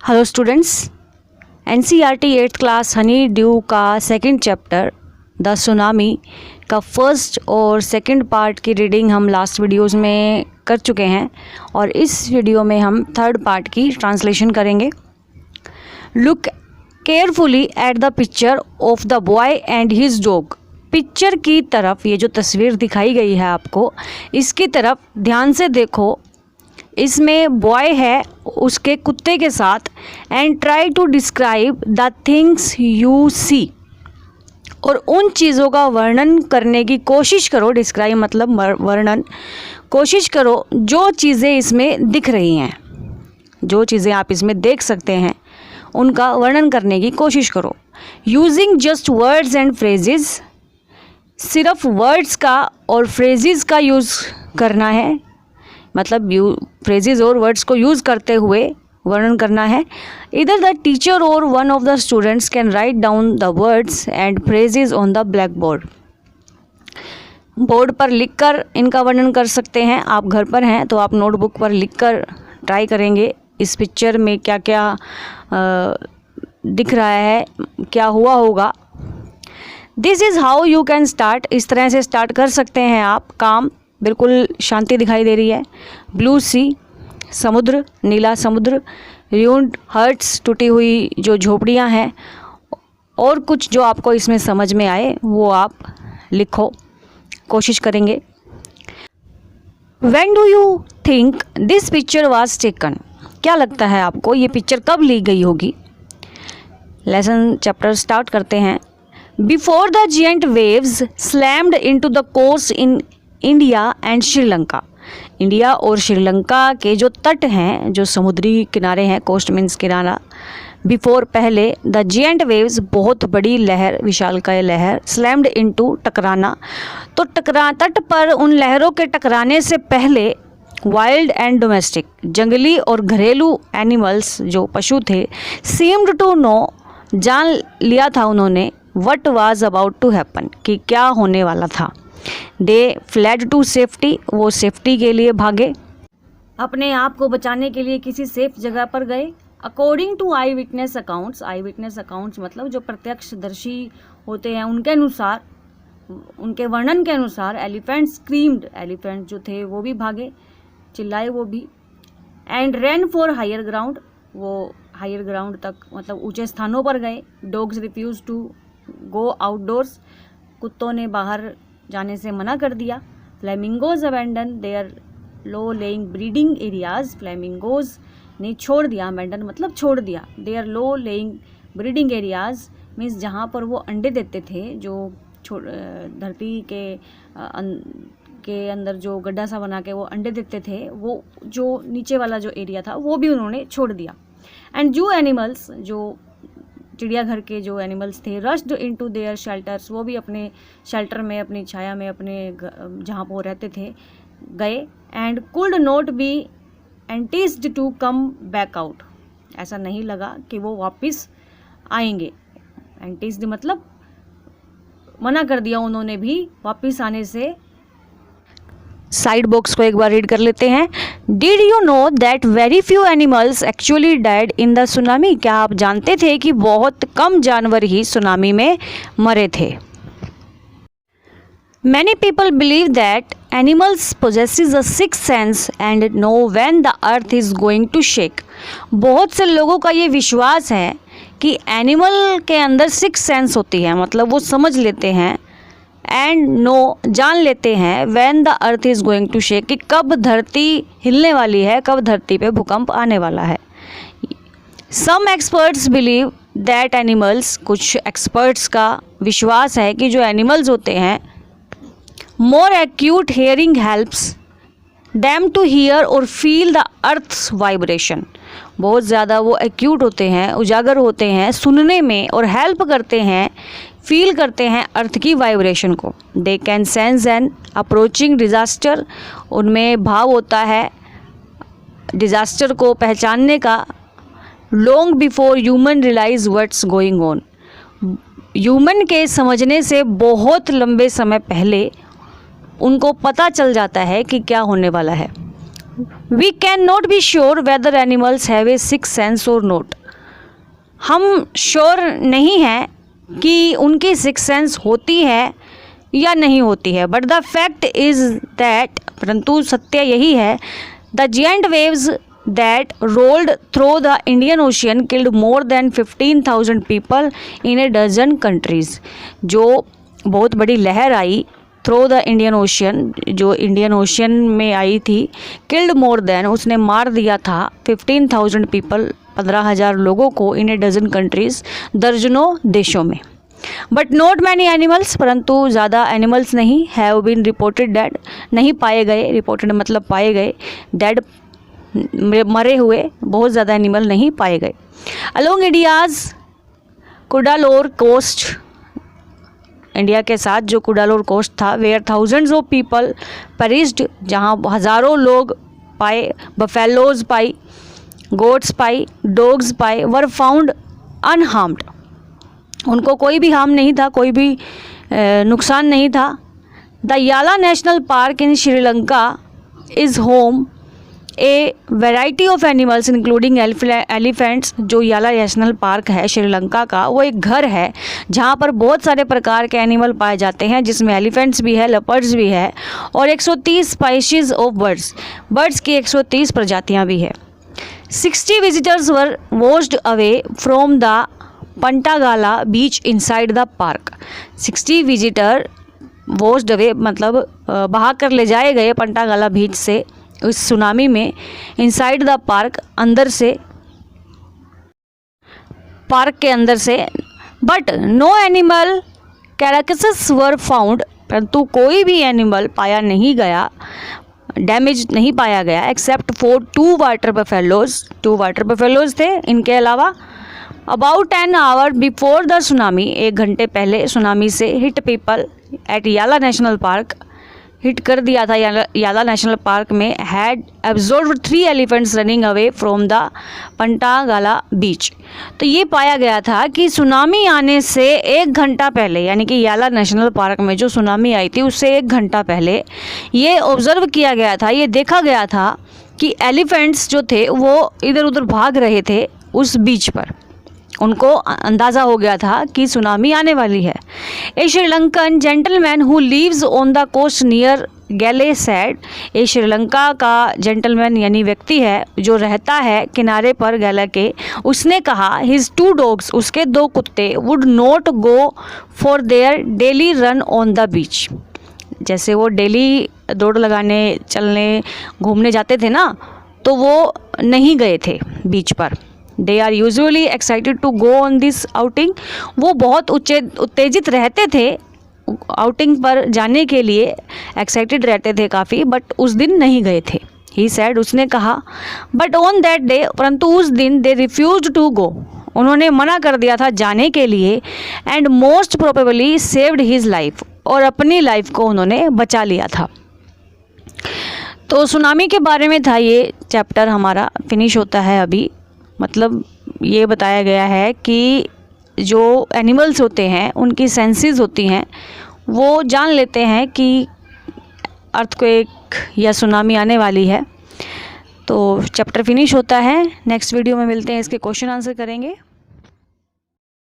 Hello students, NCERT 8th class Honey due का second chapter the tsunami का first और second part की reading हम लास्ट वीडियोस में कर चुके हैं और इस वीडियो में हम थर्ड पार्ट की ट्रांसलेशन करेंगे। Look carefully at the picture of the boy and his dog. Picture की तरफ, ये जो तस्वीर दिखाई गई है आपको, इसकी तरफ ध्यान से देखो। इसमें बॉय है उसके कुत्ते के साथ। And try to describe the things you see, और उन चीज़ों का वर्णन करने की कोशिश करो। डिस्क्राइब मतलब वर्णन। कोशिश करो जो चीज़ें इसमें दिख रही हैं, जो चीज़ें आप इसमें देख सकते हैं, उनका वर्णन करने की कोशिश करो। Using just words and phrases, सिर्फ वर्ड्स का और फ्रेजेस का यूज़ करना है, मतलब फ्रेजेस और वर्ड्स को यूज़ करते हुए वर्णन करना है। इधर द टीचर और one of the students can write down the words and phrases on the black board. Board पर लिखकर इनका वर्णन कर सकते हैं। आप घर पर हैं तो आप नोटबुक पर लिखकर ट्राई करेंगे इस पिक्चर में क्या क्या दिख रहा है, क्या हुआ होगा। This is how you can start. इस तरह से स्टार्ट कर सकते हैं आप काम। बिल्कुल शांति दिखाई दे रही है। ब्लू सी, समुद्र, नीला समुद्र, र्यून्ड हर्ट्स, टूटी हुई जो झोपड़ियाँ हैं, और कुछ जो आपको इसमें समझ में आए वो आप लिखो, कोशिश करेंगे। When do you think this picture was taken? क्या लगता है आपको ये पिक्चर कब ली गई होगी? लेसन चैप्टर स्टार्ट करते हैं। Before the giant waves slammed into the coast in India and Sri Lanka. India और श्रीलंका के जो तट हैं, जो समुद्री किनारे हैं, कोस्ट मीन्स किनारा, बिफोर पहले, द जिएंट वेव्स बहुत बड़ी लहर, विशालकाय लहर, स्लैम्ड इनटू टकराना, तो तट पर उन लहरों के टकराने से पहले वाइल्ड एंड डोमेस्टिक, जंगली और घरेलू एनिमल्स जो पशु थे, सीम्ड टू नो, जान लिया था उन्होंने, what was about to happen, कि क्या होने वाला था। दे फ्लैड टू सेफ्टी, वो सेफ्टी के लिए भागे, अपने आप को बचाने के लिए किसी सेफ जगह पर गए। According to eyewitness accounts, eyewitness accounts मतलब जो प्रत्यक्षदर्शी होते हैं उनके अनुसार, उनके वर्णन के अनुसार, एलिफेंट स्क्रीम्ड, एलिफेंट जो थे वो भी भागे, चिल्लाए वो भी। And ran for higher ground, वो हायर ग्राउंड तक मतलब ऊंचे स्थानों पर गए। Dogs refuse to go outdoors, कुत्तों ने बाहर जाने से मना कर दिया। Flamingos abandon their low lying breeding areas, flamingos ने छोड़ दिया, अबैंडन मतलब छोड़ दिया, their low lying breeding areas means जहाँ पर वो अंडे देते थे, जो धरती के अंदर जो गड्ढा सा बना के वो अंडे देते थे, वो जो नीचे वाला जो एरिया था वो भी उन्होंने छोड़ दिया। एंड जू एनिमल्स, जो चिड़ियाघर के जो एनिमल्स थे, रश्ड इनटू देयर शेल्टर्स, वो भी अपने शेल्टर में, अपनी छाया में, अपने जहाँ पर वो रहते थे गए। And could not be enticed to come back out, ऐसा नहीं लगा कि वो वापस आएंगे। एंटीस्ड मतलब मना कर दिया उन्होंने भी वापस आने से। साइड बॉक्स को एक बार रीड कर लेते हैं। Did you know that very few animals actually died in the tsunami? क्या आप जानते थे कि बहुत कम जानवर ही सुनामी में मरे थे? Many people believe that animals possesses a sixth sense and know when the earth is going to shake. बहुत से लोगों का ये विश्वास है कि एनिमल के अंदर सिक्स्थ सेंस होती है, मतलब वो समझ लेते हैं, एंड नो जान लेते हैं, when the earth is going to shake, कि कब धरती हिलने वाली है, कब धरती पे भूकंप आने वाला है। Some experts believe that animals, कुछ एक्सपर्ट्स का विश्वास है कि जो एनिमल्स होते हैं, more acute hearing helps them to hear और फील द अर्थ्स वाइब्रेशन, बहुत ज़्यादा वो एक्यूट होते हैं, उजागर होते हैं सुनने में, और हेल्प करते हैं, फील करते हैं अर्थ की वाइब्रेशन को। They can sense an approaching disaster, उनमें भाव होता है डिज़ास्टर को पहचानने का। Long before human realize what's going on, human के समझने से बहुत लंबे समय पहले उनको पता चल जाता है कि क्या होने वाला है। We can not be sure whether animals have a six sense और नोट। हम श्योर नहीं हैं कि उनकी सिक्स सेंस होती है या नहीं होती है, but the fact is that, परंतु सत्य यही है, the giant waves that rolled through the Indian Ocean killed more than 15,000 people in a dozen countries. जो बहुत बड़ी लहर आई थ्रू द इंडियन ओशियन, जो इंडियन ओशियन में आई थी, किल्ड मोर देन, उसने मार दिया था 15,000 पीपल, 15,000 लोगों को, इन ए डजन कंट्रीज़, दर्जनों देशों में। बट नॉट मैनी एनिमल्स, परंतु ज़्यादा एनिमल्स नहीं, हैव बीन रिपोर्टेड डेड, नहीं पाए गए, रिपोर्टेड मतलब पाए गए, डेड मरे हुए बहुत ज़्यादा एनिमल नहीं पाए गए। Along India's Cuddalore coast, India के साथ जो कुडालोर कोस्ट था, where thousands of people perished, जहाँ हज़ारों लोग पाए, बफेलोज पाई, गोट्स पाई, डॉग्स पाए, वर फाउंड अनहार्म्ड, उनको कोई भी हार्म नहीं था, कोई भी नुकसान नहीं था। द याला national park in Sri Lanka is home A variety of animals including elephants. जो याला नेशनल पार्क है श्रीलंका का, वो एक घर है जहाँ पर बहुत सारे प्रकार के एनिमल पाए जाते हैं, जिसमें एलिफेंट्स भी है, लेपर्ड्स भी है, और 130 स्पाइशीज़ ऑफ बर्ड्स की 130 प्रजातियाँ भी है। 60 visitors were washed away from the Patanangala beach inside the park. 60 visitor washed away मतलब बहा कर ले जाए गए पंटागाला बीच से उस सुनामी में, इनसाइड द पार्क, अंदर से, पार्क के अंदर से। But no animal carcasses were found, परंतु कोई भी एनिमल पाया नहीं गया, डैमेज नहीं पाया गया, except for 2 water buffaloes, 2 water buffaloes थे, इनके अलावा। About 10 hour before the tsunami, 1 घंटे पहले सुनामी से hit people at Yala national park, hit कर दिया था याला नेशनल पार्क में, had absorbed 3 elephants running away from the Patanangala beach. तो ये पाया गया था कि सुनामी आने से 1 घंटा पहले, यानी कि याला नेशनल पार्क में जो सुनामी आई थी उससे 1 घंटा पहले ये ऑब्ज़र्व किया गया था, ये देखा गया था कि एलिफेंट्स जो थे वो इधर उधर भाग रहे थे उस बीच पर, उनको अंदाज़ा हो गया था कि सुनामी आने वाली है। ए Sri Lankan gentleman who leaves on the coast near गैले सैड, ए श्रीलंका का जेंटलमैन यानी व्यक्ति है जो रहता है किनारे पर गैला के, उसने कहा हिज 2 डॉग्स, उसके 2 कुत्ते, would not go for their daily run on the beach. जैसे वो डेली दौड़ लगाने, चलने, घूमने जाते थे ना, तो वो नहीं गए थे बीच पर। They are usually excited to go on this outing, वो बहुत उत्तेजित रहते थे आउटिंग पर जाने के लिए, एक्साइटेड रहते थे काफ़ी, बट उस दिन नहीं गए थे। ही सैड, उसने कहा, बट ऑन दैट डे, परंतु उस दिन, दे रिफ्यूज टू गो, उन्होंने मना कर दिया था जाने के लिए, and most probably saved his life, और अपनी लाइफ को उन्होंने बचा लिया था। तो सुनामी के बारे में था ये चैप्टर, हमारा फिनिश होता है अभी। मतलब ये बताया गया है कि जो एनिमल्स होते हैं उनकी सेंसेस होती हैं, वो जान लेते हैं कि अर्थक्वेक या सुनामी आने वाली है। तो चैप्टर फिनिश होता है। नेक्स्ट वीडियो में मिलते हैं, इसके क्वेश्चन आंसर करेंगे।